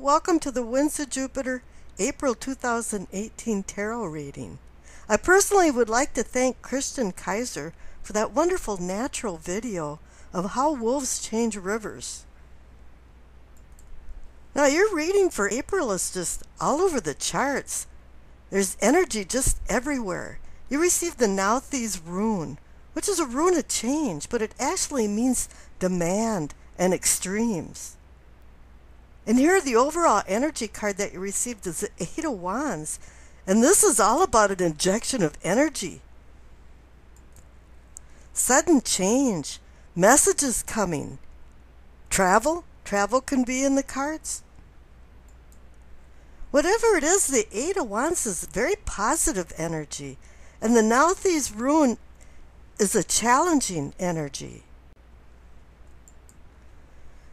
Welcome to the Winds of Jupiter April 2018 Tarot reading. I personally would like to thank Christian Kaiser for that wonderful natural video of how wolves change rivers. Now your reading for April is just all over the charts. There's energy just everywhere. You received the Nauthi's rune, which is a rune of change, but it actually means demand and extremes. And here the overall energy card that you received is the Eight of Wands. And this is all about an injection of energy. Sudden change. Messages coming. Travel. Travel can be in the cards. Whatever it is, the Eight of Wands is very positive energy. And the Nauthi's rune is a challenging energy.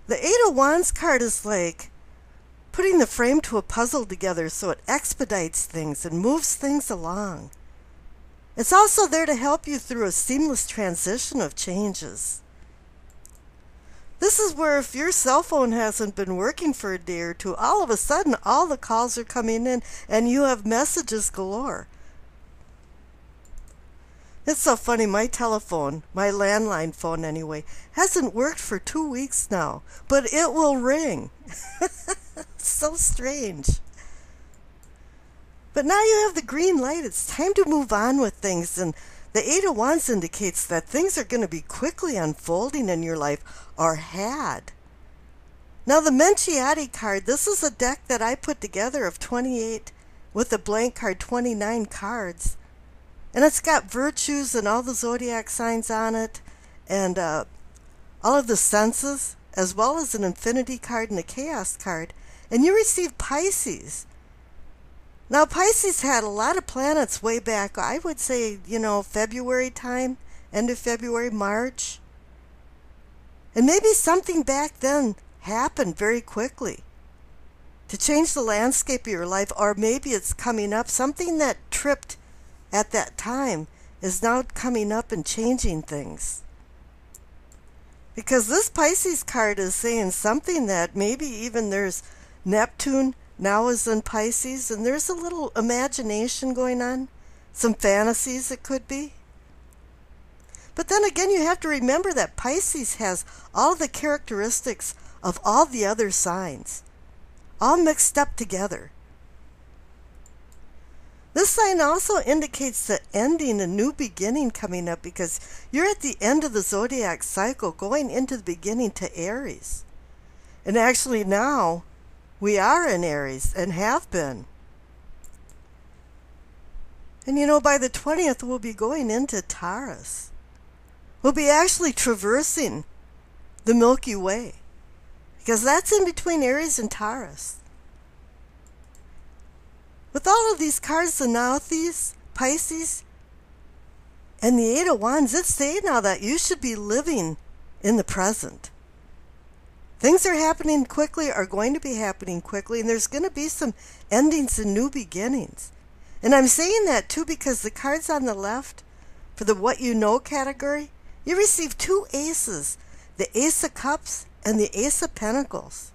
The Eight of Wands card is like putting the frame to a puzzle together so it expedites things and moves things along. It's also there to help you through a seamless transition of changes. This is where if your cell phone hasn't been working for a day or two, all of a sudden all the calls are coming in and you have messages galore. It's so funny, my telephone, my landline phone anyway, hasn't worked for 2 weeks now, but it will ring. So strange. But now you have the green light. It's time to move on with things, and the Eight of Wands indicates that things are going to be quickly unfolding in your life, or had. Now the Mentiati card, this is a deck that I put together of 28 with a blank card, 29 cards. And it's got virtues and all the zodiac signs on it, and all of the senses, as well as an infinity card and a chaos card. And you received Pisces. Now Pisces had a lot of planets way back, I would say, February time, end of February, March. And maybe something back then happened very quickly to change the landscape of your life, or maybe it's coming up, something that tripped at that time is now coming up and changing things. Because this Pisces card is saying something that maybe even there's Neptune now is in Pisces, and there's a little imagination going on, some fantasies it could be. But then again, you have to remember that Pisces has all the characteristics of all the other signs, all mixed up together. This sign also indicates the ending, a new beginning coming up, because you're at the end of the zodiac cycle going into the beginning to Aries. And actually now we are in Aries and have been. And by the 20th we'll be going into Taurus. We'll be actually traversing the Milky Way, because that's in between Aries and Taurus. With all of these cards, the Nauthi's, Pisces, and the Eight of Wands, it's saying now that you should be living in the present. Things are happening quickly, are going to be happening quickly, and there's going to be some endings and new beginnings. And I'm saying that too because the cards on the left, for the What You Know category, you receive two aces, the Ace of Cups and the Ace of Pentacles.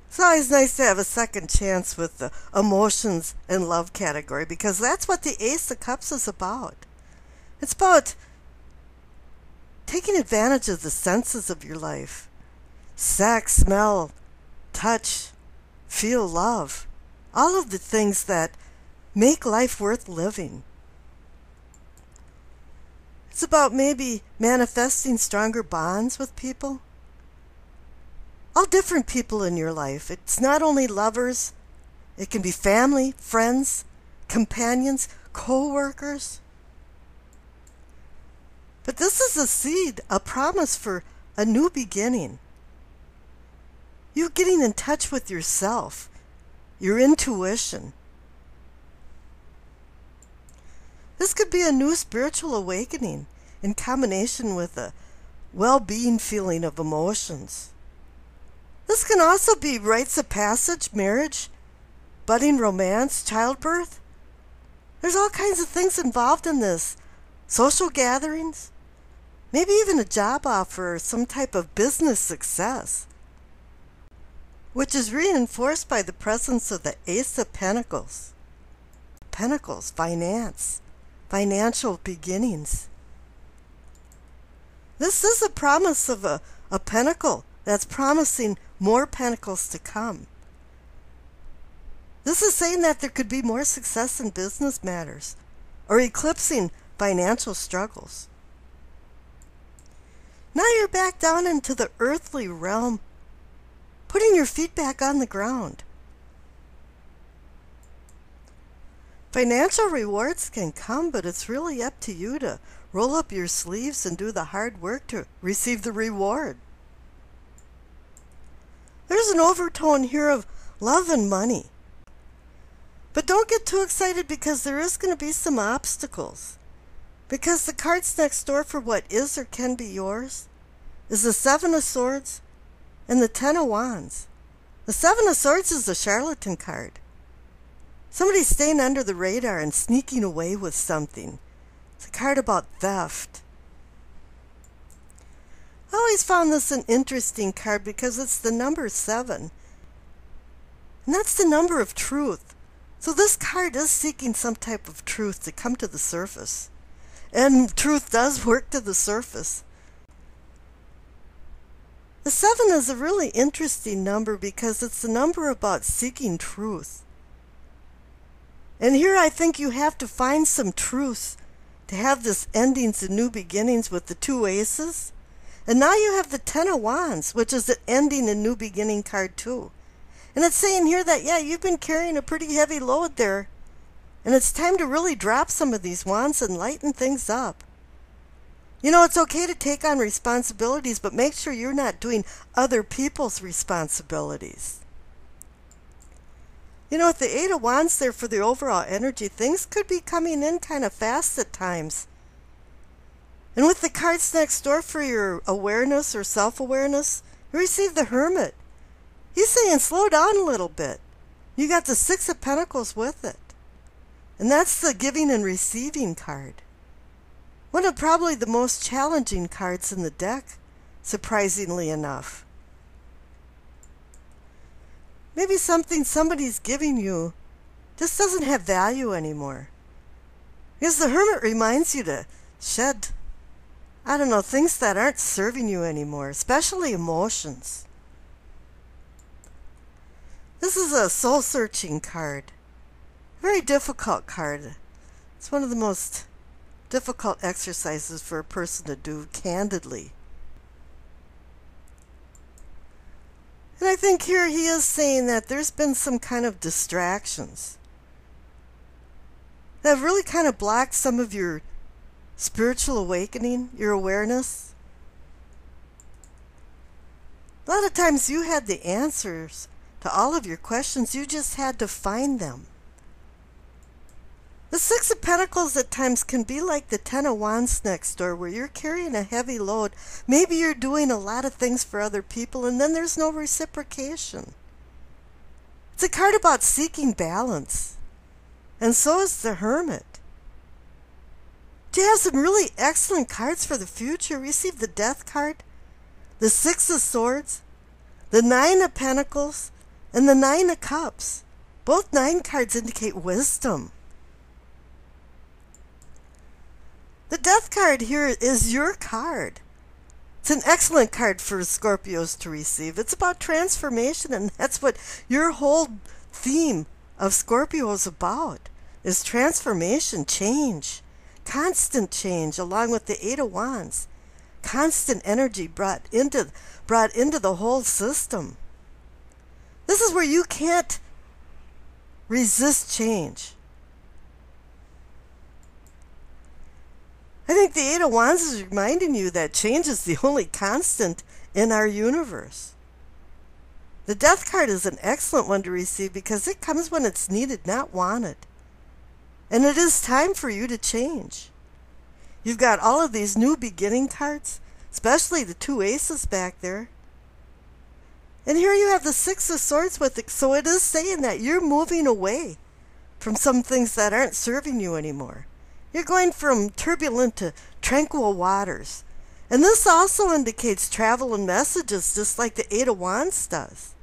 It's always nice to have a second chance with the emotions and love category, because that's what the Ace of Cups is about. It's about taking advantage of the senses of your life. Sex, smell, touch, feel love. All of the things that make life worth living. It's about maybe manifesting stronger bonds with people. All different people in your life. It's not only lovers. It can be family, friends, companions, co-workers. But this is a seed, a promise for a new beginning. You getting in touch with yourself, your intuition. This could be a new spiritual awakening in combination with a well-being feeling of emotions. This can also be rites of passage, marriage, budding romance, childbirth. There's all kinds of things involved in this. Social gatherings, maybe even a job offer or some type of business success, which is reinforced by the presence of the Ace of Pentacles. Pentacles, finance, financial beginnings. This is a promise of a pentacle that's promising more pentacles to come. This is saying that there could be more success in business matters or eclipsing financial struggles. Now you're back down into the earthly realm, putting your feet back on the ground. Financial rewards can come, but it's really up to you to roll up your sleeves and do the hard work to receive the reward. There's an overtone here of love and money. But don't get too excited because there is going to be some obstacles. Because the cards next door for what is or can be yours is the Seven of Swords and the Ten of Wands. The Seven of Swords is the charlatan card. Somebody's staying under the radar and sneaking away with something. It's a card about theft. I always found this an interesting card because it's the number 7. And that's the number of truth. So this card is seeking some type of truth to come to the surface. And truth does work to the surface. The 7 is a really interesting number because it's the number about seeking truth. And here I think you have to find some truth to have this endings and new beginnings with the 2 aces. And now you have the Ten of Wands, which is the ending and new beginning card too. And it's saying here that, yeah, you've been carrying a pretty heavy load there. And it's time to really drop some of these wands and lighten things up. You know, it's okay to take on responsibilities, but make sure you're not doing other people's responsibilities. You know, with the Eight of Wands there for the overall energy, things could be coming in kind of fast at times. And with the cards next door for your awareness or self-awareness, you receive the Hermit. He's saying slow down a little bit. You got the Six of Pentacles with it. And that's the giving and receiving card. One of probably the most challenging cards in the deck, surprisingly enough. Maybe something somebody's giving you just doesn't have value anymore. Because the Hermit reminds you to shed, I don't know, things that aren't serving you anymore, especially emotions. This is a soul-searching card. Very difficult card. It's one of the most difficult exercises for a person to do candidly. And I think here he is saying that there's been some kind of distractions that have really kind of blocked some of your spiritual awakening, your awareness. A lot of times you had the answers to all of your questions, you just had to find them. The Six of Pentacles at times can be like the Ten of Wands next door, where you're carrying a heavy load. Maybe you're doing a lot of things for other people, and then there's no reciprocation. It's a card about seeking balance. And so is the Hermit. You have some really excellent cards for the future. Receive the Death card, the Six of Swords, the Nine of Pentacles, and the Nine of Cups. Both 9 cards indicate wisdom. The Death card here is your card. It's an excellent card for Scorpios to receive. It's about transformation, and that's what your whole theme of Scorpio is about, is transformation, change, constant change along with the Eight of Wands. Constant energy brought into the whole system. This is where you can't resist change. I think the Eight of Wands is reminding you that change is the only constant in our universe. The Death card is an excellent one to receive because it comes when it's needed, not wanted. And it is time for you to change. You've got all of these new beginning cards, especially the two aces back there. And here you have the Six of Swords with it, so it is saying that you're moving away from some things that aren't serving you anymore. You're going from turbulent to tranquil waters. And this also indicates travel and messages, just like the Eight of Wands does.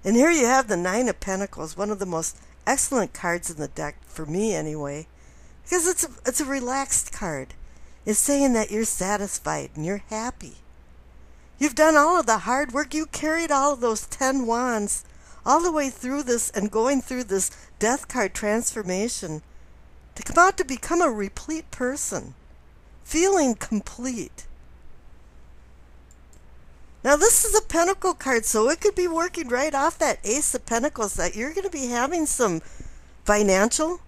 And here you have the Nine of Pentacles, one of the most excellent cards in the deck, for me anyway, because it's a relaxed card. It's saying that you're satisfied and you're happy. You've done all of the hard work. You carried all of those 10 wands all the way through this and going through this Death card transformation to come out to become a replete person, feeling complete. Now this is a Pentacle card, so it could be working right off that Ace of Pentacles that you're going to be having some financial,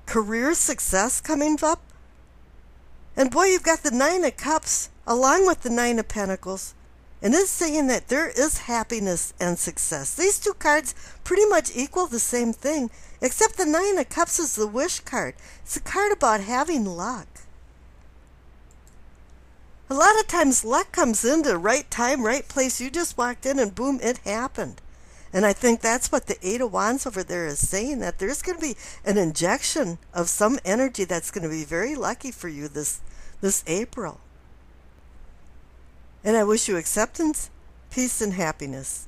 career success coming up. And boy, you've got the Nine of Cups along with the Nine of Pentacles. And it's saying that there is happiness and success. These two cards pretty much equal the same thing, except the Nine of Cups is the wish card. It's a card about having luck. A lot of times luck comes into right time, right place. You just walked in and boom, it happened. And I think that's what the Eight of Wands over there is saying, that there's going to be an injection of some energy that's going to be very lucky for you this April. And I wish you acceptance, peace, and happiness.